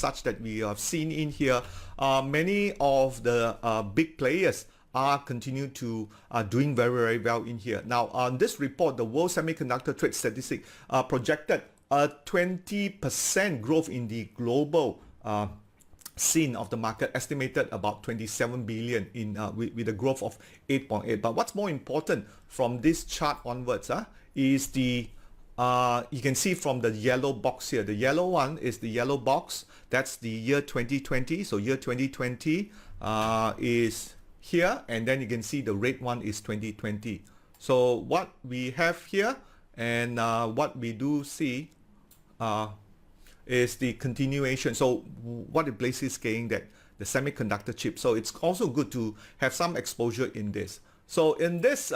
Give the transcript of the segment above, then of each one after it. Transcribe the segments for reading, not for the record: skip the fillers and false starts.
such that we have seen in here, many of the big players are continue to doing very well in here. Now on this report, the World Semiconductor Trade Statistic projected a 20% growth in the global scene of the market, estimated about 27 billion in with a growth of 8.8. But what's more important from this chart onwards is the you can see from the yellow box here. The yellow one is the yellow box. That's the year 2020. So year 2020 is here, and then you can see the red one is 2020. So what we have here and what we do see is the continuation. So what it places saying that the semiconductor chip. So it's also good to have some exposure in this. So in this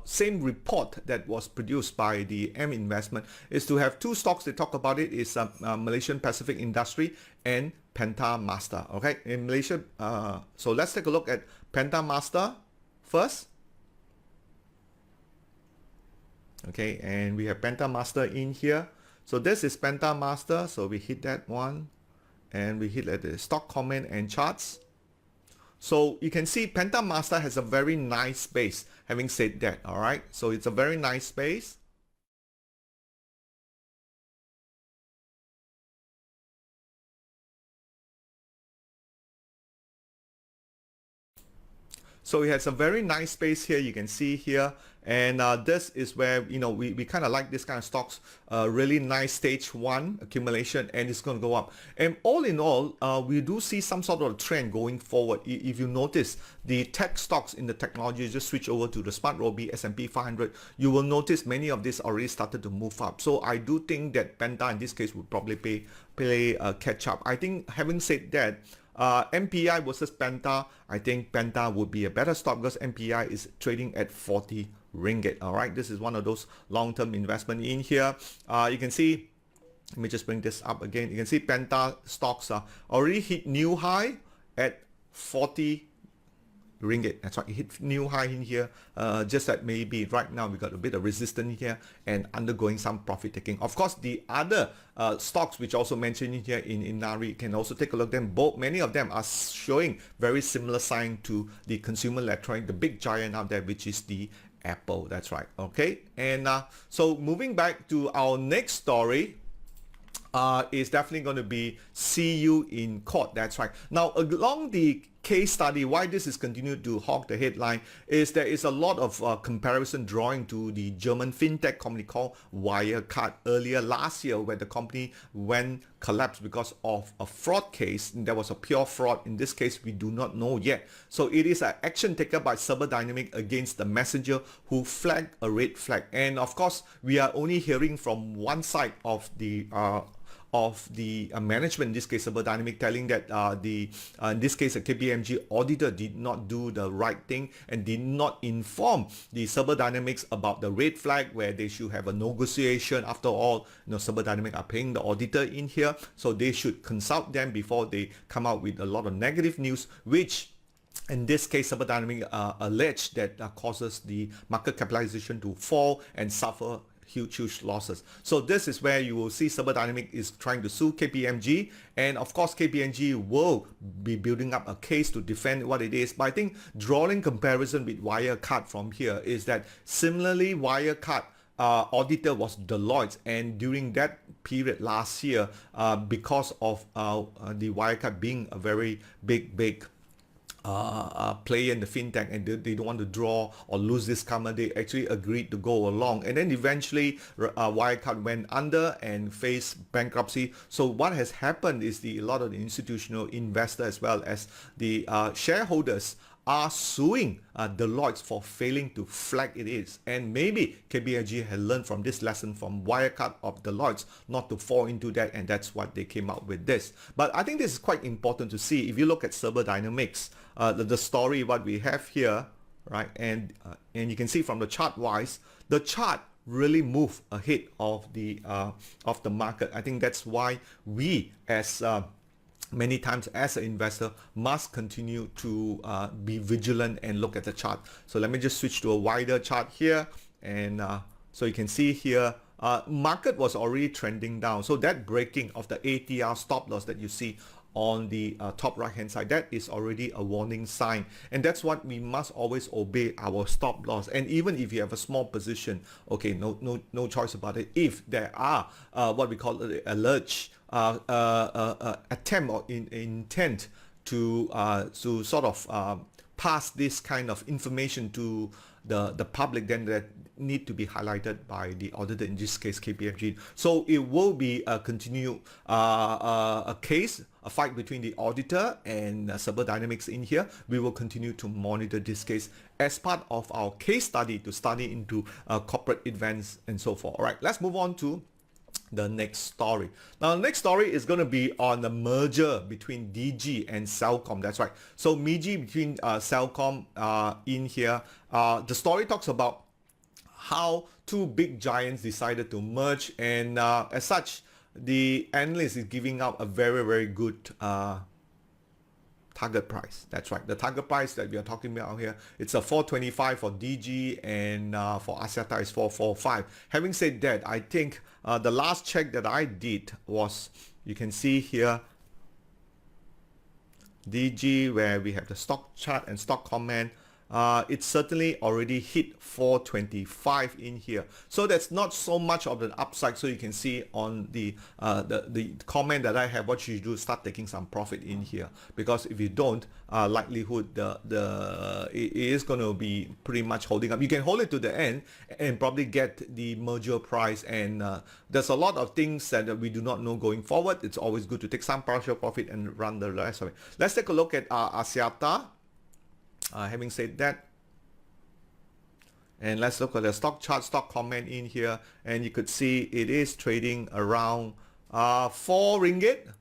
same report that was produced by the M Investment is to have two stocks. They talk about it is Malaysian Pacific Industry and Penta Master. Okay, in Malaysia, so let's take a look at Penta Master first. Okay, and we have Penta Master in here. So this is Penta Master. So we hit that one, and we hit at the stock comment and charts. So you can see Penta Master has a very nice base. Having said that, all right, so it's a very nice base. So it has a very nice space here, you can see here, and this is where, you know, we kind of like this kind of stocks, really nice stage one accumulation, and it's going to go up. And all in all, we do see some sort of trend going forward. If you notice the tech stocks in the technology, just switch over to the SMARTRobie S&P 500, you will notice many of these already started to move up. So I do think that Penta in this case would probably play catch up. I think, having said that, MPI versus Penta, I think Penta would be a better stock because MPI is trading at 40 ringgit. All right, this is one of those long-term investment in here. You can see, let me just bring this up again. You can see Penta stocks already hit new high at 40 ringgit. That's right, it hit new high in here. Just that maybe right now we got a bit of resistance here and undergoing some profit taking. Of course, the other stocks which also mentioned in here in Nari, can also take a look at them. Both, many of them are showing very similar sign to the consumer electronic, the big giant out there, which is the Apple. That's right. Okay, and so moving back to our next story, is definitely going to be see you in court. That's right. Now, along the case study, why this is continued to hog the headline is there is a lot of comparison drawing to the German fintech company called Wirecard earlier last year, where the company went collapsed because of a fraud case. There was a pure fraud. In this case, we do not know yet. So it is an action taken by Serbadk against the messenger who flagged a red flag. And of course, we are only hearing from one side of the management, in this case Serbadk, telling that in this case a KPMG auditor did not do the right thing and did not inform the Serbadk about the red flag, where they should have a negotiation. After all, you know, Serbadk are paying the auditor in here, so they should consult them before they come out with a lot of negative news, which in this case Serbadk alleged that causes the market capitalization to fall and suffer huge losses. So this is where you will see Serbadk is trying to sue KPMG, and of course KPMG will be building up a case to defend what it is. But I think drawing comparison with Wirecard from here is that similarly Wirecard auditor was Deloitte, and during that period last year, because of the Wirecard being a very big player in the fintech, and they don't want to draw or lose this customer, they actually agreed to go along, and then eventually Wirecard went under and faced bankruptcy. So what has happened is a lot of the institutional investors as well as the shareholders are suing Deloitte for failing to flag it is. And maybe KPMG had learned from this lesson from Wirecard of Deloitte not to fall into that, and that's what they came up with this. But I think this is quite important to see. If you look at Serbadk, the story what we have here, right, and you can see from the chart wise, the chart really move ahead of the market. I think that's why we as many times as an investor must continue to be vigilant and look at the chart. So let me just switch to a wider chart here, and so you can see here market was already trending down. So that breaking of the ATR stop loss that you see on the top right hand side, that is already a warning sign, and that's what we must always obey, our stop loss. And even if you have a small position, okay, no choice about it. If there are what we call a lurch attempt or intent to sort of pass this kind of information to the public, then that need to be highlighted by the auditor, in this case KPMG. So it will be a continued a fight between the auditor and Serbadk in here. We will continue to monitor this case as part of our case study to study into corporate events and so forth. All right, let's move on to the next story. Now, the next story is going to be on the merger between DG and Celcom. That's right. So merger between Celcom in here. The story talks about how two big giants decided to merge, and as such, the analyst is giving out a very good target price. That's right. The target price that we are talking about here, it's a 425 for DG, and for Axiata is 445. Having said that, I think the last check that I did was, you can see here, DG, where we have the stock chart and stock comment, it's certainly already hit 425 in here. So that's not so much of an upside. So you can see on the comment that I have, what you do is start taking some profit in here, because if you don't, likelihood it is going to be pretty much holding up. You can hold it to the end and probably get the merger price, and there's a lot of things that we do not know going forward. It's always good to take some partial profit and run the rest of it. Let's take a look at Axiata. Having said that, and let's look at the stock chart, stock comment in here, and you could see it is trading around 4 ringgit,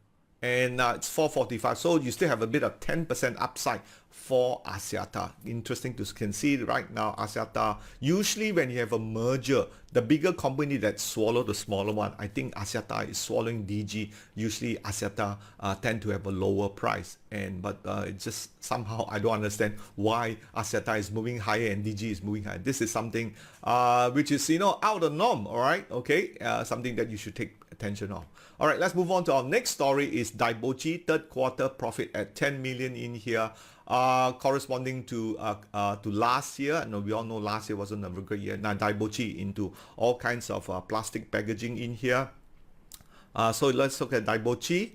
and it's 445. So you still have a bit of 10% upside for Axiata. Interesting to can see right now, Axiata, usually when you have a merger, the bigger company that swallow the smaller one, I think Axiata is swallowing DG. Usually Axiata tend to have a lower price, but it's just somehow I don't understand why Axiata is moving higher and DG is moving higher. This is something which is, out of the norm. All right, okay, something that you should take attention of. All right, let's move on to our next story. Is Daibochi third quarter profit at 10 million in here, corresponding to last year. No, we all know last year wasn't a very good year. Now Daibochi into all kinds of plastic packaging in here. So let's look at Daibochi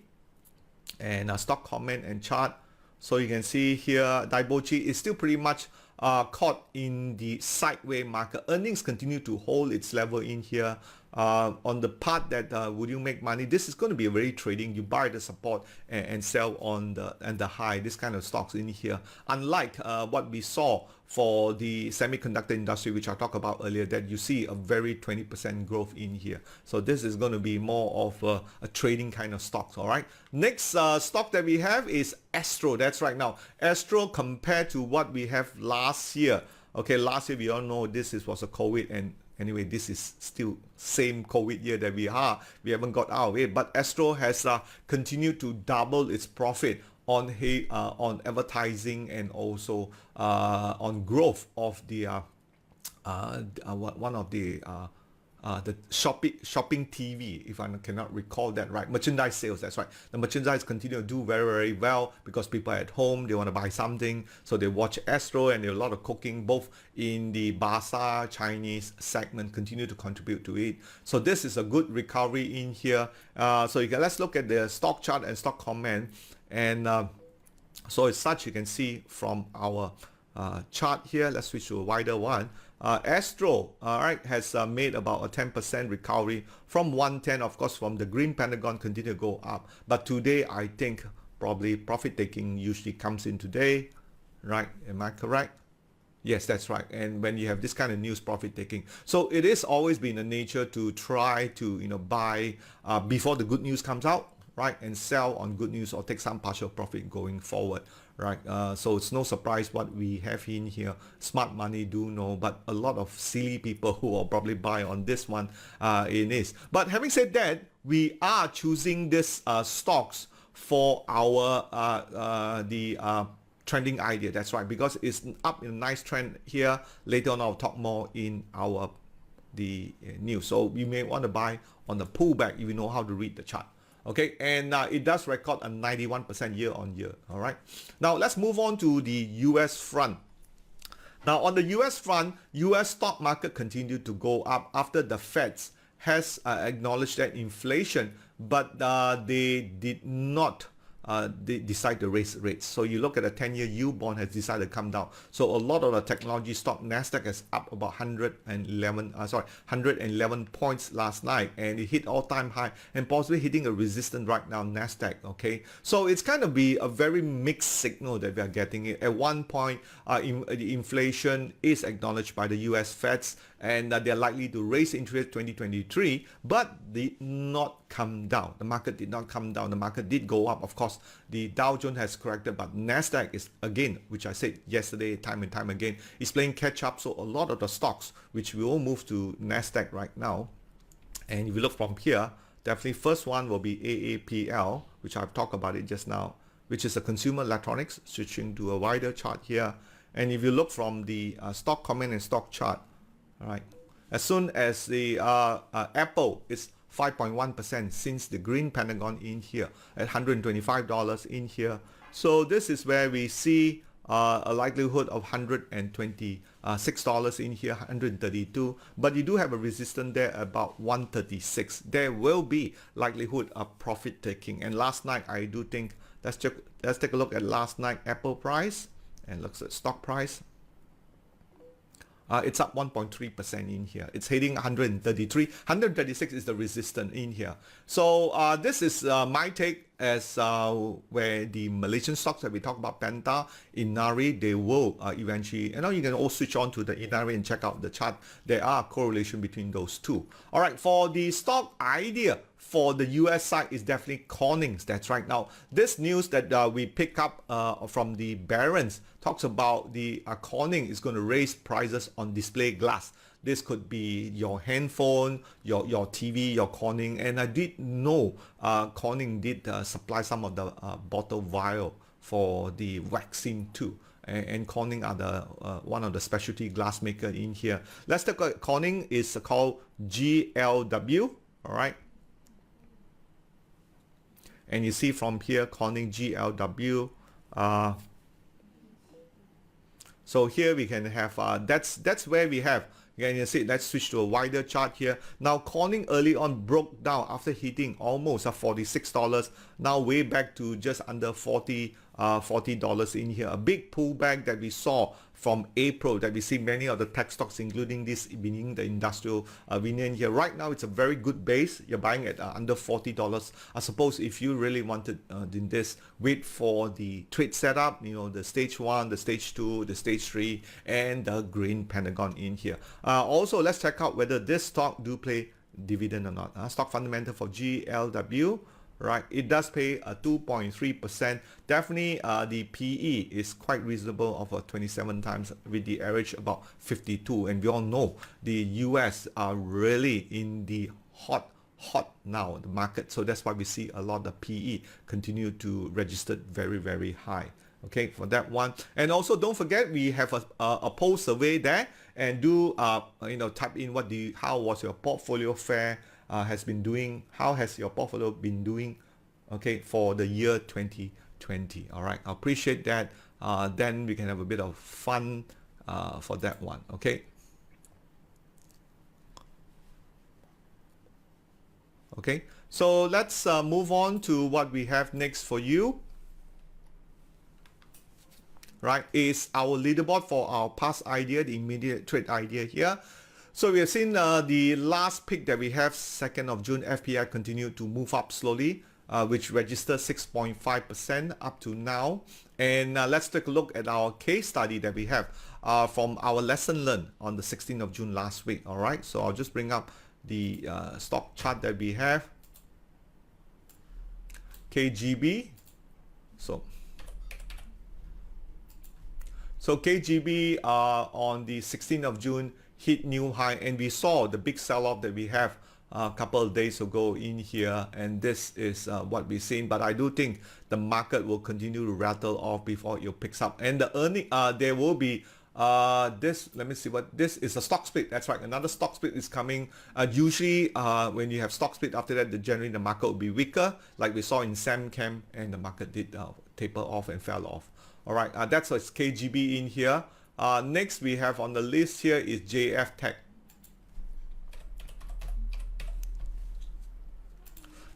and stock comment and chart. So you can see here, Daibochi is still pretty much caught in the sideways market. Earnings continue to hold its level in here. On the part that would you make money, this is going to be a very trading. You buy the support and sell on the high, this kind of stocks in here, unlike what we saw for the semiconductor industry, which I talked about earlier, that you see a very 20% growth in here. So this is going to be more of a trading kind of stocks. All right, next stock that we have is Astro. That's right. Now Astro, compared to what we have last year, okay, last year we all know this was a COVID, and anyway, this is still same COVID year that we haven't got out of it. But Astro has continued to double its profit on advertising, and also on growth of the one of the shopping TV, if I cannot recall that right. Merchandise sales, that's right. The merchandise continue to do very well, because people are at home, they want to buy something, so they watch Astro, and there's a lot of cooking, both in the Bursa Chinese segment, continue to contribute to it. So this is a good recovery in here. So let's look at the stock chart and stock comment, and so as such, you can see from our chart here. Let's switch to a wider one. Astro, all right, has made about a 10% recovery from 110. Of course, from the green pentagon, continue to go up. But today, I think probably profit taking usually comes in today, right? Am I correct? Yes, that's right. And when you have this kind of news, profit taking, so it is always been a nature to try to buy before the good news comes out, right, and sell on good news, or take some partial profit going forward, right? So it's no surprise what we have in here. Smart money do know, but a lot of silly people who will probably buy on this one in this. But having said that, we are choosing this stocks for our trending idea. That's right, because it's up in a nice trend here. Later on, I'll talk more in our the news. So you may want to buy on the pullback if you know how to read the chart. Okay, and it does record a 91% year on year. All right, now let's move on to the US front. Now on the US front, US stock market continued to go up after the Feds has acknowledged that inflation, but they did not they decide to raise rates. So you look at the 10-year yield bond has decided to come down. So a lot of the technology stock, Nasdaq is up about 111 points last night, and it hit all-time high and possibly hitting a resistance right now, Nasdaq. Okay, so it's kind of be a very mixed signal that we are getting. At one point, the inflation is acknowledged by the US Feds, and they're likely to raise interest 2023, but did not come down. The market did not come down. The market did go up. Of course, the Dow Jones has corrected, but Nasdaq is, again, which I said yesterday time and time again, is playing catch up. So a lot of the stocks, which we will move to Nasdaq right now. And if you look from here, definitely first one will be AAPL, which I've talked about it just now, which is a consumer electronics, switching to a wider chart here. And if you look from the stock comment and stock chart, all right, as soon as the Apple is 5.1% since the green pentagon in here at $125 in here. So this is where we see a likelihood of $126 in here, 132, but you do have a resistance there about 136. There will be likelihood of profit taking. And last night, I do think, let's take a look at last night Apple price and looks at stock price. It's up 1.3% in here. It's hitting 133. 136 is the resistance in here. So this is my take as where the Malaysian stocks that we talk about, Penta, Inari, they will eventually, you can all switch on to the Inari and check out the chart. There are correlation between those two. All right, for the stock idea for the US side is definitely Corning's. That's right. Now, this news that we pick up from the Barron's talks about the Corning is going to raise prices on display glass. This could be your handphone, your TV, your Corning. And I did know Corning did supply some of the bottle vial for the vaccine too. And Corning are the one of the specialty glass maker in here. Let's take a look. Corning is called GLW. All right. And you see from here, Corning GLW. So here we can have, that's where we have, you see, let's switch to a wider chart here. Now Corning early on broke down after hitting almost $46, now way back to just under $40 in here. A big pullback that we saw from April, that we see many of the tech stocks, including this being the industrial veneer here. Right now, it's a very good base. You're buying at under $40. I suppose if you really wanted in this, wait for the trade setup, the stage 1, the stage 2, the stage 3, and the green pentagon in here. Also, let's check out whether this stock do play dividend or not. Stock fundamental for GLW. Right, it does pay a 2.3%. Definitely the PE is quite reasonable of 27 times with the average about 52. And we all know the US are really in the hot now, the market. So that's why we see a lot of PE continue to register very, very high. Okay, for that one. And also don't forget, we have a poll survey there, and do type in how was your portfolio fare has been doing, how has your portfolio been doing, okay, for the year 2020. All right, I appreciate that. Then we can have a bit of fun for that one. Okay. Okay, so let's move on to what we have next for you. Right, is our leaderboard for our past idea, the immediate trade idea here. So we have seen the last pick that we have, 2nd of June, FPI continued to move up slowly, which registered 6.5% up to now. And let's take a look at our case study that we have from our lesson learned on the 16th of June last week. All right, so I'll just bring up the stock chart that we have. KGB. So KGB on the 16th of June hit new high, and we saw the big sell-off that we have a couple of days ago in here, and this is what we've seen. But I do think the market will continue to rattle off before it picks up, and the earning there will be This, let me see what this is, a stock split. That's right, another stock split is coming. Usually when you have stock split, after that generally the market will be weaker, like we saw in Semcam, and the market did taper off and fell off. All right, that's a KGB in here. Next we have on the list here is JF Tech.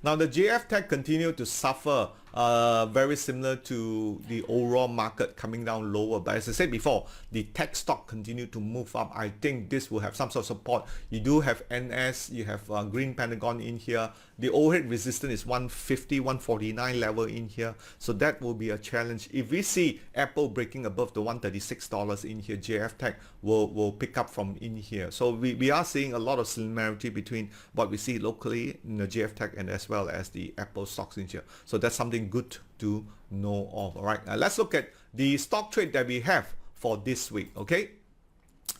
Now the JF Tech continued to suffer, very similar to the overall market coming down lower. But as I said before, the tech stock continued to move up. I think this will have some sort of support. You do have NS, you have Green Pentagon in here. The overhead resistance is 150, 149 level in here. So that will be a challenge. If we see Apple breaking above the $136 in here, JF Tech will pick up from in here. So we are seeing a lot of similarity between what we see locally in the JF Tech and as well as the Apple stocks in here. So that's something good to know of. All right, let's look at the stock trade that we have for this week. Okay,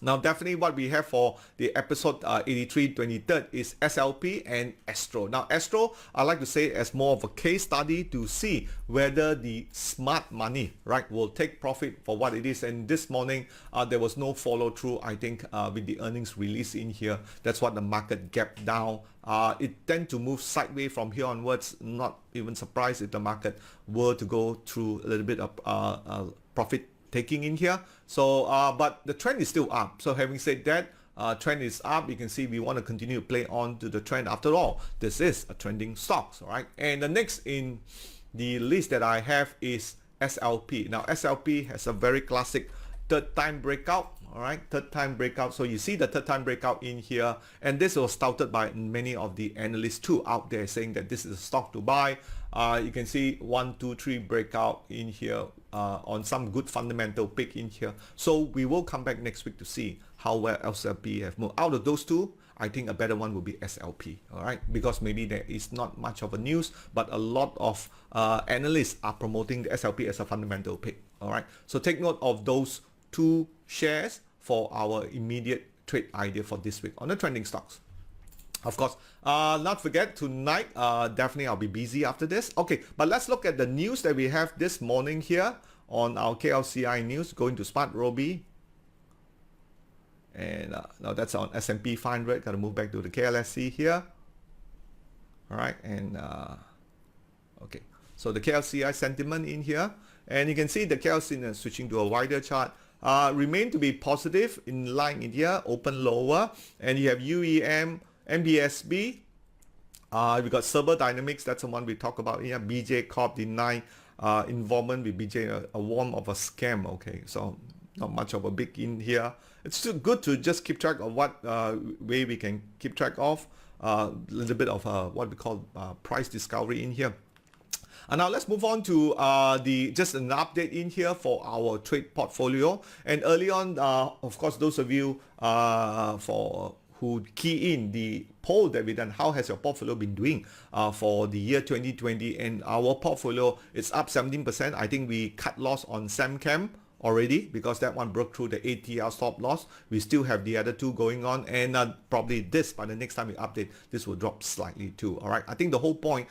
now definitely what we have for the episode 83 23rd is SLP and Astro. Now Astro, I like to say as more of a case study to see whether the smart money, right, will take profit for what it is. And this morning there was no follow through, I think, with the earnings release in here. That's what the market gapped down. It tend to move sideways from here onwards. Not even surprised if the market were to go through a little bit of profit taking in here. So but the trend is still up. So having said that, trend is up. You can see we want to continue to play on to the trend. After all, this is a trending stocks. All right, and the next in the list that I have is SLP. Now SLP has a very classic third time breakout. All right, third time breakout. So you see the third time breakout in here, and this was touted by many of the analysts too out there, saying that this is a stock to buy. You can see 1 2 3 breakout in here on some good fundamental pick in here. So we will come back next week to see how well SLP have moved. Out of those two, I think a better one will be SLP. All right, because maybe there is not much of a news, but a lot of analysts are promoting the SLP as a fundamental pick. All right, so take note of those two shares for our immediate trade idea for this week on the trending stocks. Of course, not forget tonight, definitely I'll be busy after this. Okay, but let's look at the news that we have this morning here on our KLCI news. Going to SMARTRobie, and now that's on S&P 500. Got to move back to the KLSE here. All right, and okay, so the KLCI sentiment in here, and you can see the KLCI switching to a wider chart. Remain to be positive in line in here, open lower, and you have UEM, MBSB. We got Serbadk, that's the one we talk about here. BJ Corp deny involvement with BJ, a worm of a scam. Okay, so not much of a big in here. It's still good to just keep track of what way we can keep track of. A little bit of what we call price discovery in here. And now let's move on to just an update in here for our trade portfolio. And early on, of course, those of you who key in the poll that we done, how has your portfolio been doing for the year 2020? And our portfolio is up 17%. I think we cut loss on Semcam already because that one broke through the ATR stop loss. We still have the other two going on, and probably this, by the next time we update, this will drop slightly too. All right, I think the whole point,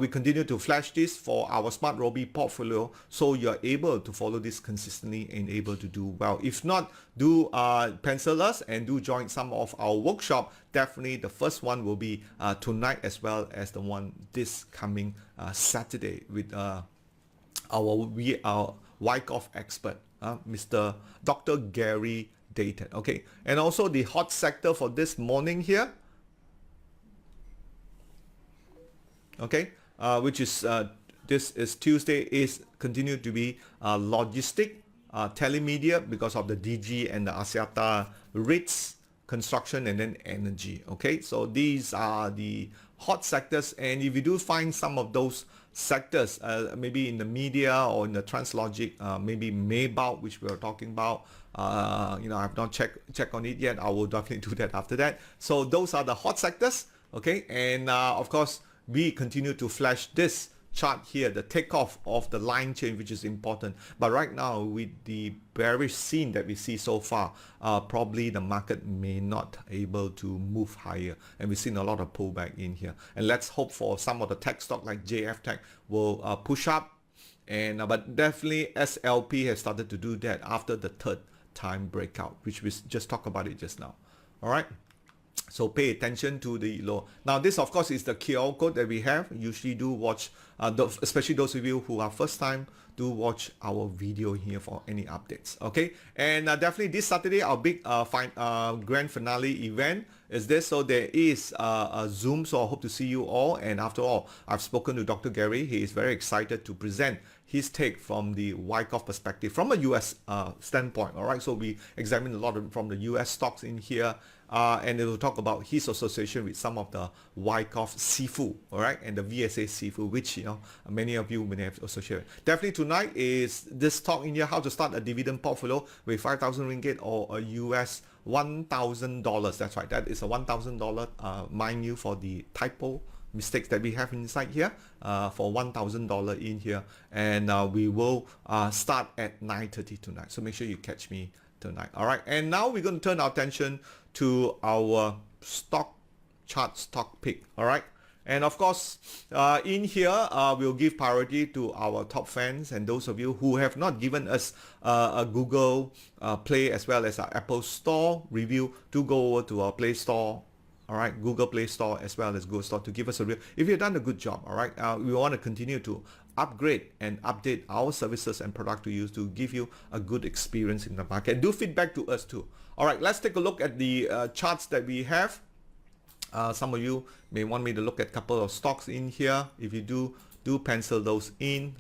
we continue to flash this for our SMARTRobie portfolio, so you're able to follow this consistently and able to do well. If not, do pencil us and do join some of our workshop. Definitely the first one will be tonight, as well as the one this coming Saturday with our Wyckoff expert, Mr. Dr. Gary Dayton. Okay, and also the hot sector for this morning here, okay, which is this is Tuesday, is continued to be logistic, telemedia because of the DG and the Axiata rates, construction, and then energy. Okay, so these are the hot sectors, and if you do find some of those sectors, maybe in the media or in the Translogic, maybe Maybach, which we are talking about, I've not checked on it yet. I will definitely do that after that. So those are the hot sectors. Okay, and of course we continue to flash this chart here, the takeoff of the line change, which is important. But right now, with the bearish scene that we see so far, probably the market may not able to move higher, and we've seen a lot of pullback in here. And let's hope for some of the tech stock like JF Tech will push up, and but definitely SLP has started to do that after the third time breakout, which we just talked about it just now. All right. So pay attention to the low. Now this of course is the QR code that we have. Usually do watch, especially those of you who are first time, do watch our video here for any updates. Okay, and definitely this Saturday our big grand finale event is this. So there is a Zoom, so I hope to see you all. And after all, I've spoken to Dr. Gary. He is very excited to present his take from the Wyckoff perspective, from a US standpoint. All right, so we examine a lot from the US stocks in here. And it will talk about his association with some of the Wyckoff seafood, all right, and the VSA seafood, which many of you may have associated. Definitely tonight is this talk in here, how to start a dividend portfolio with 5,000 ringgit or a US $1,000. That's right, that is a $1,000, mind you, for the typo mistakes that we have inside here, for $1,000 in here, and we will start at 9:30 tonight. So make sure you catch me tonight. All right, and now we're going to turn our attention to our stock chart, stock pick. All right, and of course in here we'll give priority to our top fans and those of you who have not given us a Google Play as well as our Apple Store review. Do go over to our Play Store, all right, Google Play Store as well as Google Store, to give us a review if you've done a good job. All right, we want to continue to upgrade and update our services and product to use to give you a good experience in the market. Do feedback to us too. All right, let's take a look at the charts that we have. Some of you may want me to look at a couple of stocks in here. If you do pencil those in.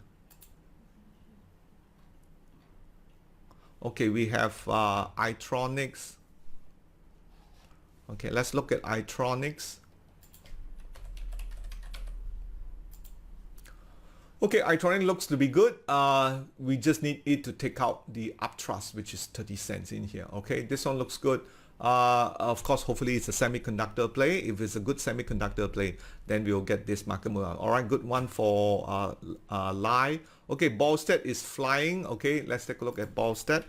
Okay, we have Itronics. Okay, let's look at Itronics. Okay, Itronics looks to be good. We just need it to take out the uptrust, which is 30 cents in here. Okay, this one looks good. Of course, hopefully it's a semiconductor play. If it's a good semiconductor play, then we'll get this market move. All right, good one for Lai. Okay, Ballstead is flying. Okay, let's take a look at Ballstead.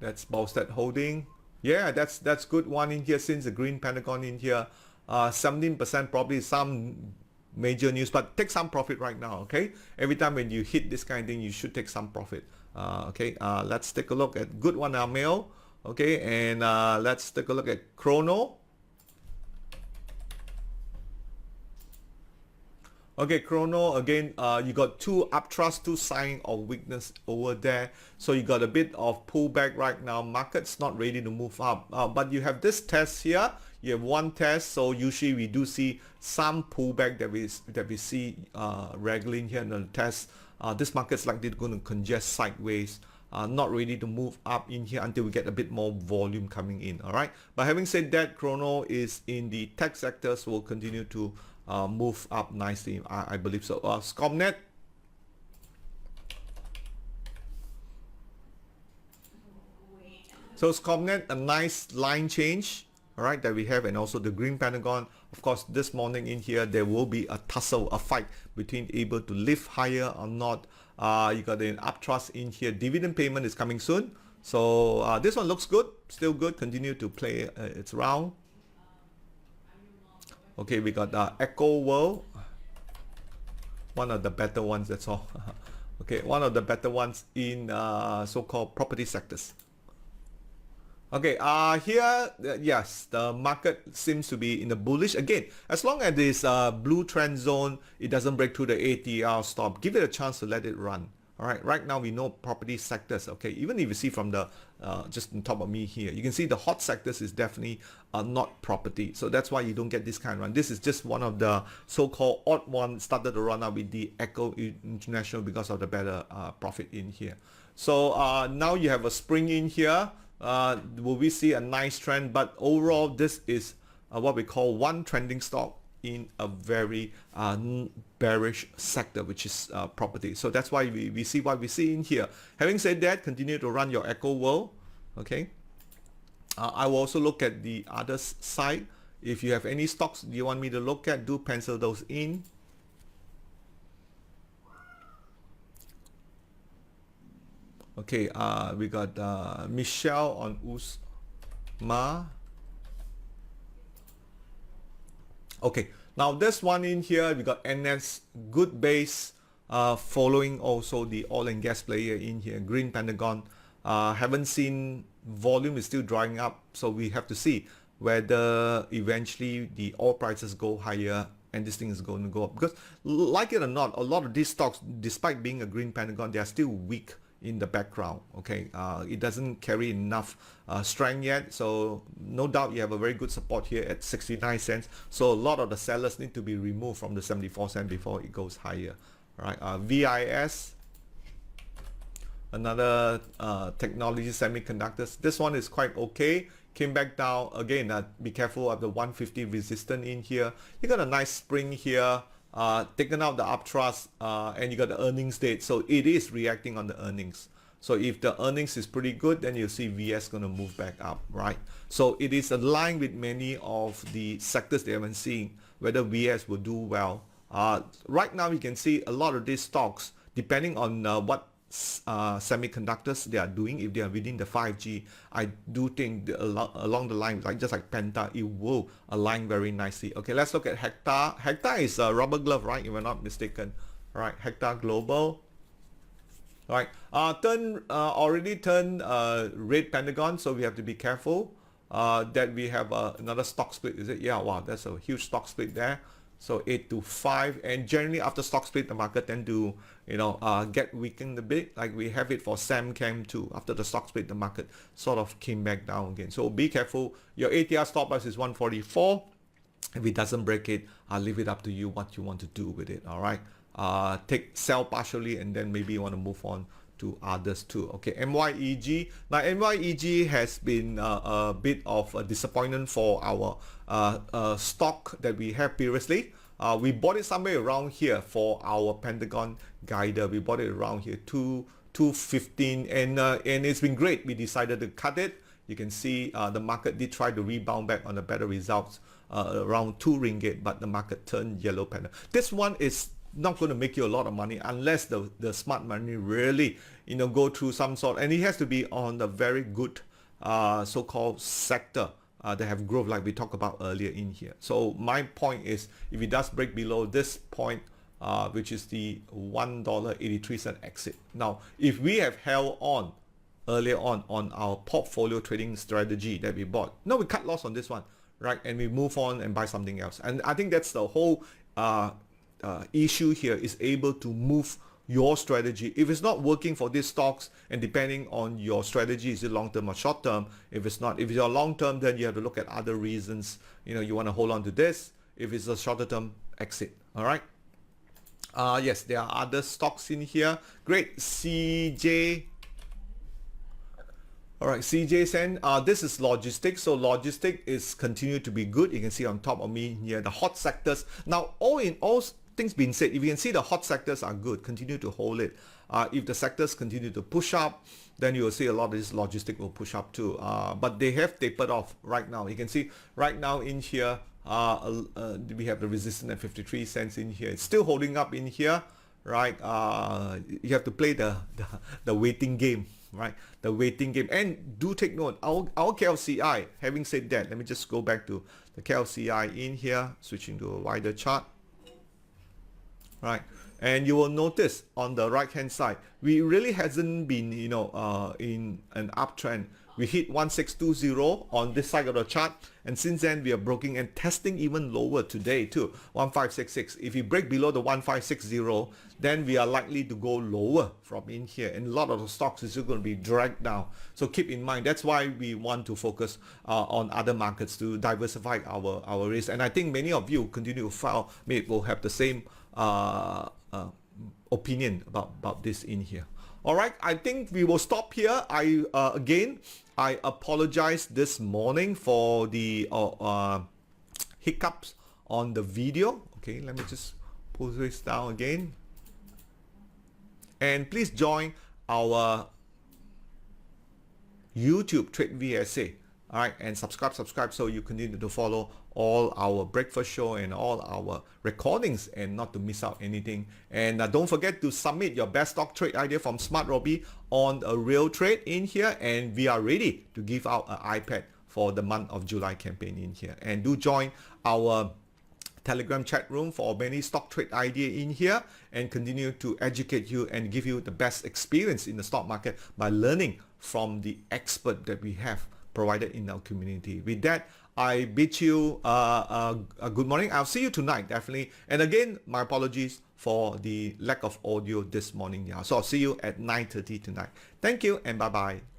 That's Ballstead holding. Yeah, that's good one in here since the green pentagon in here. 17%, probably some major news, but take some profit right now. Okay, every time when you hit this kind of thing, you should take some profit. Okay, let's take a look at good one, Amel. Okay, and let's take a look at Chrono. Okay, Chrono again, you got two uptrust, two sign of weakness over there. So you got a bit of pullback right now. Market's not ready to move up, but you have this test here. You have one test, so usually we do see some pullback that we see regularly in here in the test. This market's likely going to congest sideways. Not ready to move up in here until we get a bit more volume coming in. All right. But having said that, Chrono is in the tech sector, so will continue to move up nicely. I believe so. Scomnet. So Scomnet, a nice line change, all right, that we have, and also the green pentagon. Of course, this morning in here there will be a tussle, a fight between able to lift higher or not. You got an uptrust in here. Dividend payment is coming soon, so this one looks good, still good. Continue to play its round. Okay, we got Echo World, one of the better ones, that's all. Okay, one of the better ones in so-called property sectors. Okay, here, yes, the market seems to be in the bullish. Again, as long as this blue trend zone, it doesn't break through the ATR stop, give it a chance to let it run. All right, right now we know property sectors, okay, even if you see from the, just on top of me here, you can see the hot sectors is definitely not property. So that's why you don't get this kind of run. This is just one of the so-called odd one, started to run out with the Echo International because of the better profit in here. So now you have a spring in here. Will we see a nice trend? But overall, this is what we call one trending stock in a very bearish sector, which is property. So that's why we see what we see in here. Having said that, continue to run your Echo World. Okay. I will also look at the other side. If you have any stocks you want me to look at, do pencil those in. Okay, we got Michelle on USMA. Okay, now this one in here, we got NS, good base, following also the oil and gas player in here, Green Pentagon. Haven't seen volume is still drying up, so we have to see whether eventually the oil prices go higher and this thing is going to go up. Because like it or not, a lot of these stocks, despite being a green pentagon, they are still weak in the background. Okay, it doesn't carry enough strength yet, so no doubt you have a very good support here at 69 cents. So a lot of the sellers need to be removed from the 74 cents before it goes higher. All right, VIS, another technology semiconductors. This one is quite okay. Came back down again. Be careful of the 150 resistance in here. You got a nice spring here. Taken out the upthrust, and you got the earnings date, so it is reacting on the earnings. So if the earnings is pretty good, then you'll see VS going to move back up, right? So it is aligned with many of the sectors they have been seeing whether VS will do well. Right now you can see a lot of these stocks, depending on what semiconductors they are doing. If they are within the 5G, I do think along the line, like just like Penta, it will align very nicely. Okay, let's look at Hectare. Hectare is a rubber glove, right, if I'm not mistaken. All right, Hectare Global. All right, already turned red pentagon, so we have to be careful that we have another stock split. Is it? Yeah, wow, that's a huge stock split there. So 8 to 5, and generally after stock split, the market tend to, get weakened a bit. Like we have it for Samcam too. After the stock split, the market sort of came back down again. So be careful. Your ATR stop loss is 144. If it doesn't break it, I'll leave it up to you what you want to do with it. All right. Sell partially, and then maybe you want to move on to others too. Okay, MYEG. Now MYEG has been a bit of a disappointment for our stock that we have previously. We bought it somewhere around here for our Pentagon guider. We bought it around here 215, and it's been great. We decided to cut it. You can see the market did try to rebound back on the better results around 2 ringgit, but the market turned yellow panda. This one is not going to make you a lot of money unless the smart money really go through some sort, and it has to be on the very good so-called sector that have growth, like we talked about earlier in here. So my point is, if it does break below this point, which is the $1.83 exit. Now if we have held on earlier on our portfolio trading strategy that we bought, no, we cut loss on this one, right, and we move on and buy something else. And I think that's the whole issue here, is able to move your strategy. If it's not working for these stocks, and depending on your strategy, is it long term or short term? If it's not, if you're long term, then you have to look at other reasons. You want to hold on to this. If it's a shorter term, exit. All right. Yes, there are other stocks in here. Great. CJ. All right, CJ Sen, this is logistics. So logistics is continue to be good. You can see on top of me here the hot sectors. Now, all in all things being said, if you can see the hot sectors are good, continue to hold it. If the sectors continue to push up, then you will see a lot of this logistics will push up too. But they have tapered off right now. You can see right now in here, we have the resistance at 53 cents in here. It's still holding up in here, right? You have to play the waiting game. Right, the waiting game. And do take note, our KLCI, having said that, let me just go back to the KLCI in here, switching to a wider chart. Right, and you will notice on the right hand side, we really hasn't been in an uptrend. We hit 1620 on this side of the chart, and since then we are breaking and testing even lower today too, 1566. If we break below the 1560, then we are likely to go lower from in here, and a lot of the stocks is still going to be dragged down. So keep in mind, that's why we want to focus on other markets to diversify our risk. And I think many of you continue to file, maybe will have the same opinion about this in here. All right, I think we will stop here. I apologize this morning for the hiccups on the video. Okay, let me just pull this down again. And please join our YouTube Trade VSA. All right, and subscribe so you continue to follow all our breakfast show and all our recordings and not to miss out anything. And don't forget to submit your best stock trade idea from SmartRobie on a real trade in here, and we are ready to give out an iPad for the month of July campaign in here. And do join our Telegram chat room for many stock trade idea in here, and continue to educate you and give you the best experience in the stock market by learning from the expert that we have provided in our community. With that, I bid you a good morning. I'll see you tonight, definitely. And again, my apologies for the lack of audio this morning. Yeah. So I'll see you at 9:30 tonight. Thank you and bye-bye.